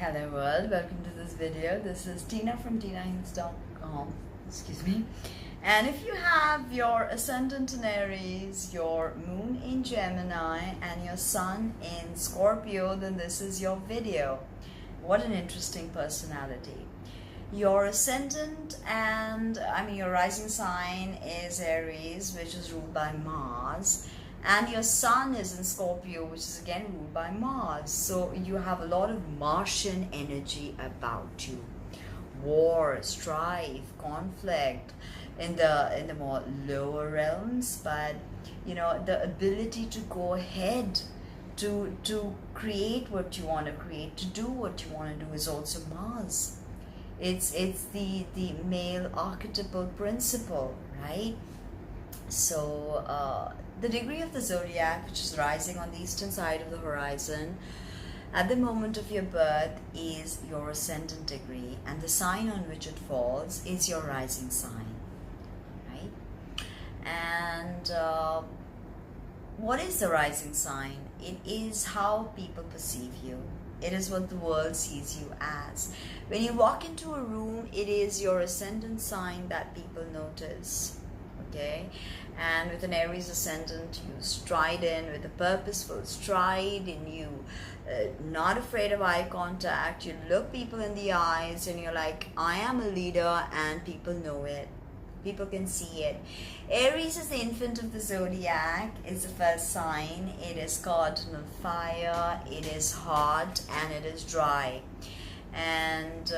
Hello world, welcome to this video. This is Tina from TinaHints.com. Excuse me. And if you have your ascendant in Aries, your moon in Gemini, and your sun in Scorpio, then this is your video. What an interesting personality. Your ascendant and your rising sign is Aries, which is ruled by Mars. And your sun is in Scorpio, which is again ruled by Mars. So you have a lot of Martian energy about you. War, strife, conflict in the more lower realms, but the ability to go ahead to create what you want to create, to do what you want to do is also Mars. It's the male archetypal principle, right? So the degree of the zodiac, which is rising on the eastern side of the horizon at the moment of your birth, is your ascendant degree, and the sign on which it falls is your rising sign, right? And what is the rising sign? It is how people perceive you. It is what the world sees you as. When you walk into a room, it is your ascendant sign that people notice. Okay, and with an Aries ascendant, you stride in with a purposeful stride in you, not afraid of eye contact. You look people in the eyes and you're like, I am a leader, and people know it. People can see it. Aries is the infant of the zodiac. It's the first sign. It is cardinal fire. It is hot and it is dry, and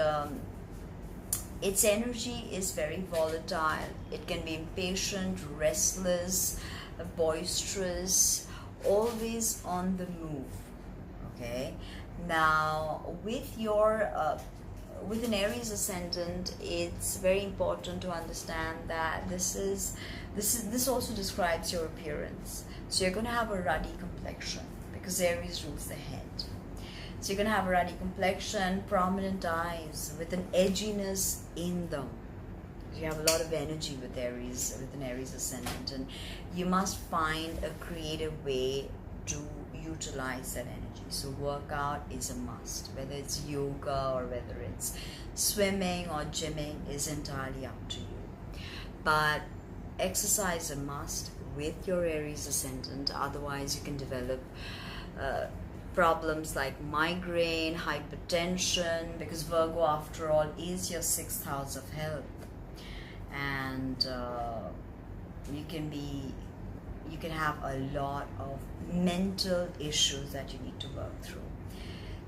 its energy is very volatile. It can be impatient, restless, boisterous, always on the move. Okay. Now, with an Aries ascendant, it's very important to understand that this also describes your appearance. So you're going to have a ruddy complexion because Aries rules the head. So you're going to have a ruddy complexion, prominent eyes with an edginess in them. You have a lot of energy with an Aries ascendant, and you must find a creative way to utilize that energy. So workout is a must, whether it's yoga or whether it's swimming or gymming is entirely up to you. But exercise a must with your Aries ascendant, otherwise you can develop problems like migraine, hypertension, because Virgo, after all, is your 6th house of health, and you can have a lot of mental issues that you need to work through.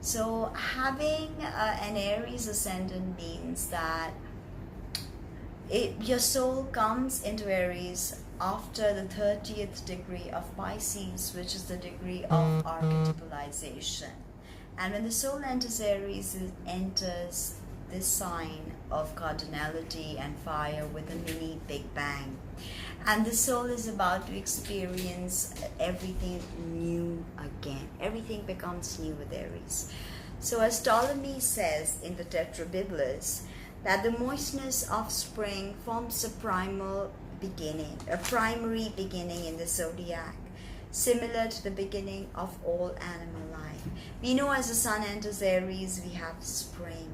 So having an Aries ascendant means that your soul comes into Aries after the 30th degree of Pisces, which is the degree of archetypalization. And when the soul enters Aries, it enters this sign of cardinality and fire with a mini Big Bang. And the soul is about to experience everything new again. Everything becomes new with Aries. So as Ptolemy says in the Tetrabiblos, that the moistness of spring forms a primary beginning in the zodiac, similar to the beginning of all animal life. We know as the sun enters Aries, we have spring.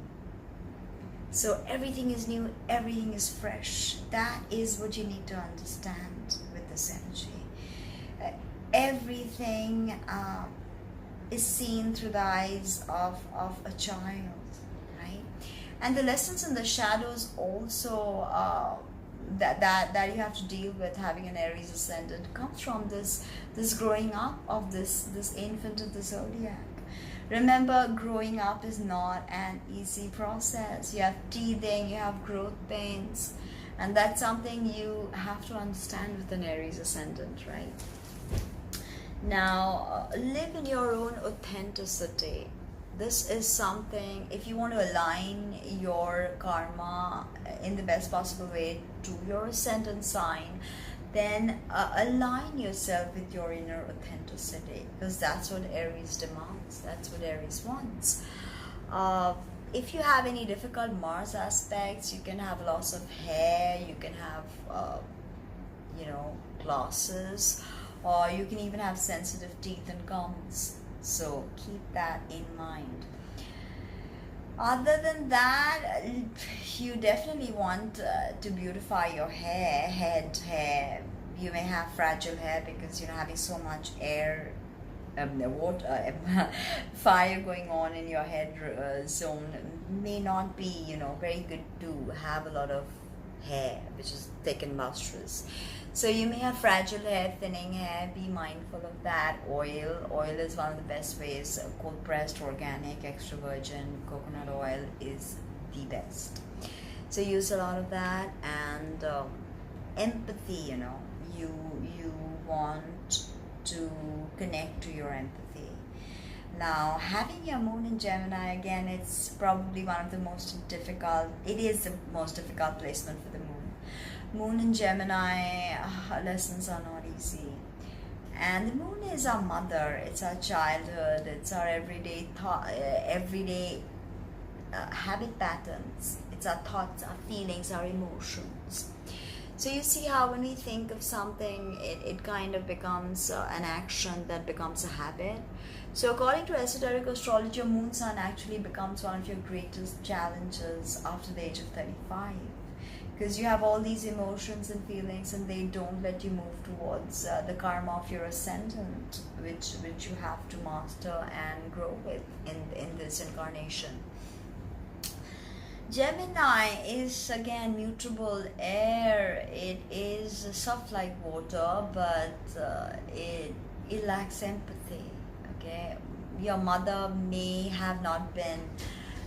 So everything is new, everything is fresh. That is what you need to understand with this energy. Everything is seen through the eyes of a child, right? And the lessons in the shadows also that you have to deal with having an Aries ascendant comes from this growing up of this infant of the zodiac. Remember, growing up is not an easy process. You have teething, you have growth pains, and that's something you have to understand with an Aries ascendant, right? Now, live in your own authenticity. This is something, if you want to align your karma in the best possible way to your ascendant sign, then align yourself with your inner authenticity, because that's what Aries demands, that's what Aries wants. If you have any difficult Mars aspects, you can have loss of hair, you can have glasses, or you can even have sensitive teeth and gums. So keep that in mind. Other than that, you definitely want to beautify your hair. You may have fragile hair because having so much air, water, fire going on in your head zone may not be very good to have a lot of hair which is thick and lustrous. So you may have fragile hair, thinning hair. Be mindful of that. Oil is one of the best ways. Cold pressed, organic, extra virgin coconut oil is the best. So use a lot of that. And empathy, you want to connect to your empathy. Now, having your moon in Gemini, again, it's probably one of the most difficult, it is the most difficult placement for the moon. Moon in Gemini, lessons are not easy. And the moon is our mother, it's our childhood, it's our everyday habit patterns, it's our thoughts, our feelings, our emotions. So you see how when we think of something, it kind of becomes an action that becomes a habit. So according to esoteric astrology, your moon sun actually becomes one of your greatest challenges after the age of 35. Because you have all these emotions and feelings and they don't let you move towards the karma of your ascendant, which you have to master and grow with in this incarnation. Gemini is again mutable air. It is soft like water, but it lacks empathy. Okay, your mother may have not been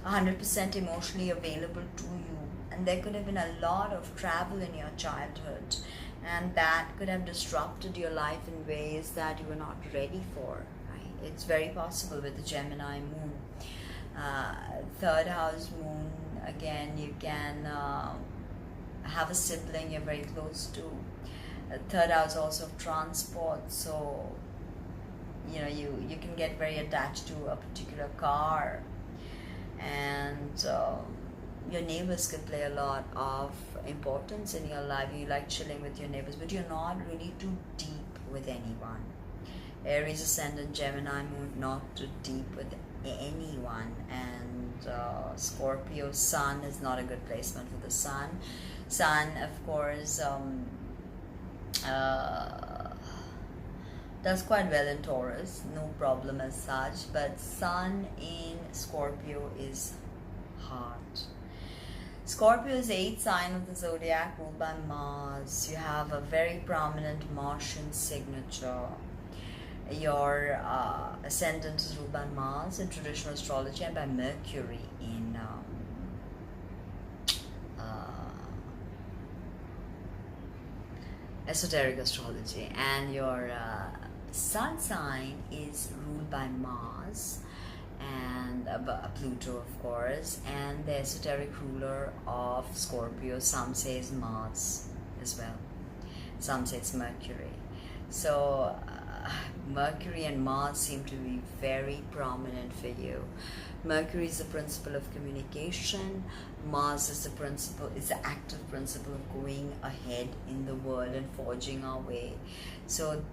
100% emotionally available to you, and there could have been a lot of travel in your childhood, and that could have disrupted your life in ways that you were not ready for. Right? It's very possible with the Gemini moon. Third house moon, again, you can have a sibling you're very close to. Third house also of transport, so you can get very attached to a particular car, and your neighbors can play a lot of importance in your life. You like chilling with your neighbors, but you're not really too deep with anyone. Aries ascendant, Gemini moon, not too deep with anyone. And Scorpio sun is not a good placement for the sun. Sun, of course, does quite well in Taurus, no problem as such, but sun in Scorpio is hard. Scorpio is the 8th sign of the zodiac, ruled by Mars. You have a very prominent Martian signature. Your ascendant is ruled by Mars in traditional astrology and by Mercury in esoteric astrology. And your sun sign is ruled by Mars and Pluto, of course, and the esoteric ruler of Scorpio, some say is Mars as well, some say it's Mercury. So Mercury and Mars seem to be very prominent for you. Mercury is the principle of communication. Mars is the active principle of going ahead in the world and forging our way. So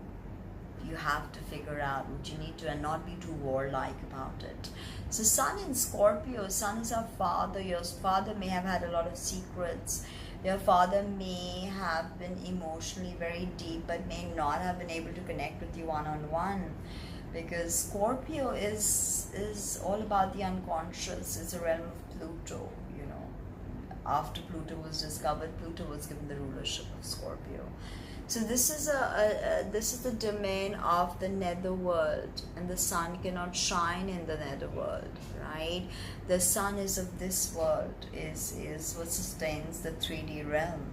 you have to figure out what you need to and not be too warlike about it. So sun in Scorpio, sun is our father. Your father may have had a lot of secrets. Your father may have been emotionally very deep but may not have been able to connect with you one-on-one, because Scorpio is all about the unconscious. It's a realm of Pluto. After Pluto was discovered, Pluto was given the rulership of Scorpio. So this is the domain of the netherworld, and the sun cannot shine in the netherworld, right? The sun is of this world, is what sustains the 3D realm.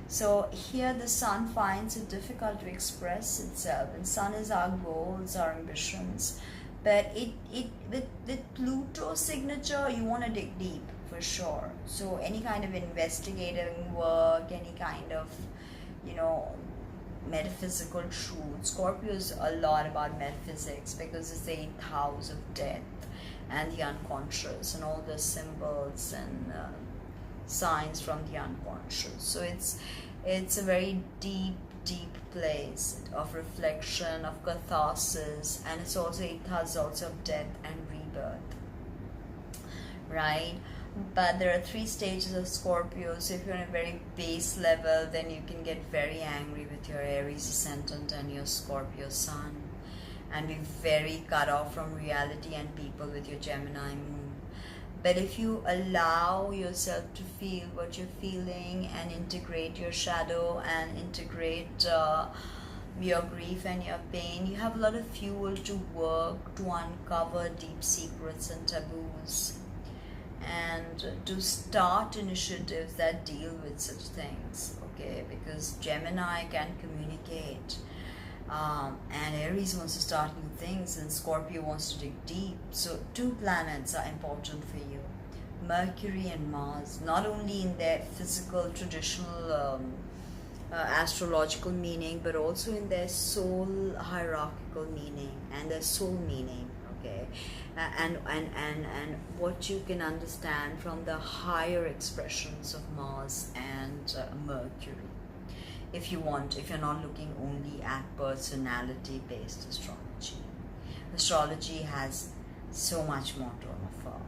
So here the sun finds it difficult to express itself, and sun is our goals, our ambitions. But with Pluto's signature, you want to dig deep for sure. So any kind of investigating work, any kind of metaphysical truth. Scorpio is a lot about metaphysics because it's the 8th house of death and the unconscious and all the symbols and signs from the unconscious. So it's a very deep place of reflection, of catharsis, and it's also 8th house also of death and rebirth. right? But there are 3 stages of Scorpio. So if you're on a very base level, then you can get very angry with your Aries ascendant and your Scorpio sun, and be very cut off from reality and people with your Gemini moon. But if you allow yourself to feel what you're feeling and integrate your shadow and integrate your grief and your pain, you have a lot of fuel to work to uncover deep secrets and taboos, and to start initiatives that deal with such things, okay? Because Gemini can communicate, and Aries wants to start new things, and Scorpio wants to dig deep. So 2 planets are important for you, Mercury and Mars, not only in their physical, traditional astrological meaning, but also in their soul hierarchical meaning and their soul meaning, okay? And what you can understand from the higher expressions of Mars and Mercury, if you're not looking only at personality based astrology. Astrology has so much more to offer.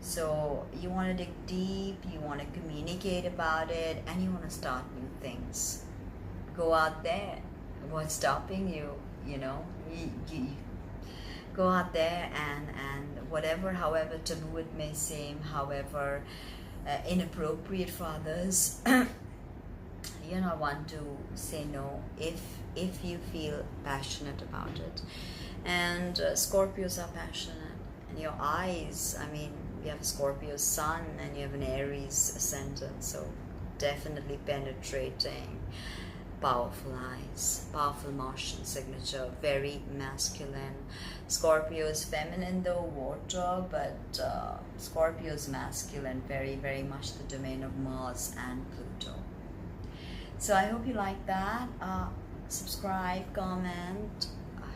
So you want to dig deep, you want to communicate about it, and you want to start new things. Go out there. What's stopping you? You go out there and whatever, however taboo it may seem, however inappropriate for others, you're not one to say no if you feel passionate about it. And Scorpios are passionate, and your eyes, I mean, you have a Scorpio sun and you have an Aries ascendant, so definitely penetrating, powerful eyes, powerful Martian signature, very masculine. Scorpio is feminine though, water, but Scorpio is masculine, very, very much the domain of Mars and Pluto. So I hope you like that. Subscribe, comment,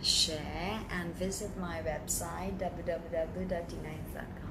share, and visit my website www.tinaith.com.